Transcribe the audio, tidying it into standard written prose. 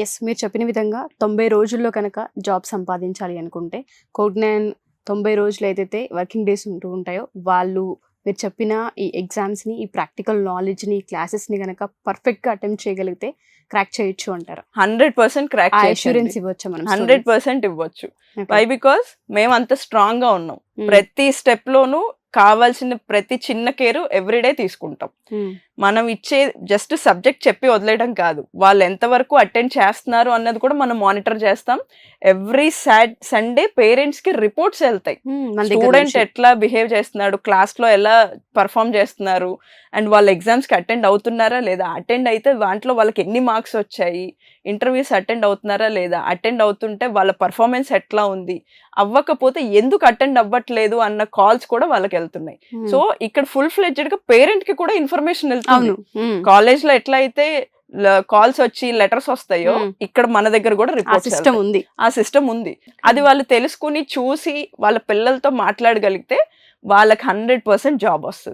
Yes, మీరు చెప్పిన విధంగా 90 రోజుల్లో కనుక జాబ్ సంపాదించాలి అనుకుంటే కోడ్9 90 రోజులు ఏదైతే వర్కింగ్ డేస్ ఉంటూ ఉంటాయో వాళ్ళు మీరు చెప్పిన ఈ ఎగ్జామ్స్ని, ఈ ప్రాక్టికల్ నాలెడ్జ్ని, ఈ క్లాసెస్ని కనుక పర్ఫెక్ట్గా అటెంప్ట్ చేయగలిగితే క్రాక్ చేయొచ్చు అంటారు. 100% క్రాక్ అష్యూరెన్స్ ఇవ్వచ్చు మనం. 100% ఇవ్వచ్చు. వై బికాస్ మేము అంత స్ట్రాంగ్ గా ఉన్నాం. ప్రతి స్టెప్ లోనూ కావాల్సిన ప్రతి చిన్న కేరు ఎవ్రీడే తీసుకుంటాం. మనం ఇచ్చే జస్ట్ సబ్జెక్ట్ చెప్పి వదిలేయడం కాదు, వాళ్ళు ఎంతవరకు అటెండ్ చేస్తున్నారు అన్నది కూడా మనం మానిటర్ చేస్తాం. ఎవ్రీ సండే పేరెంట్స్ కి రిపోర్ట్స్ వెళ్తాయి. స్టూడెంట్ ఎట్లా బిహేవ్ చేస్తున్నాడు, క్లాస్ లో ఎలా పర్ఫామ్ చేస్తున్నారు, అండ్ వాళ్ళ ఎగ్జామ్స్ కి అటెండ్ అవుతున్నారా లేదా, అటెండ్ అయితే దాంట్లో వాళ్ళకి ఎన్ని మార్క్స్ వచ్చాయి, ఇంటర్వ్యూస్ అటెండ్ అవుతున్నారా లేదా, అటెండ్ అవుతుంటే వాళ్ళ పర్ఫార్మెన్స్ ఎట్లా ఉంది, అవ్వకపోతే ఎందుకు అటెండ్ అవ్వట్లేదు అన్న కాల్స్ కూడా వాళ్ళకి వెళ్తున్నాయి. సో ఇక్కడ ఫుల్ ఫ్లెడ్జెడ్ గా పేరెంట్ కి కూడా ఇన్ఫర్మేషన్ వెళ్తుంది. కాలేజ్ లో ఎట్లా అయితే కాల్స్ వచ్చి లెటర్స్ వస్తాయో ఇక్కడ మన దగ్గర కూడా రిపోర్ట్ సిస్టమ్ ఉంది. ఆ సిస్టమ్ ఉంది. అది వాళ్ళు తెలుసుకుని చూసి వాళ్ళ పిల్లలతో మాట్లాడగలిగితే వాళ్ళకి 100% జాబ్ వస్తుంది.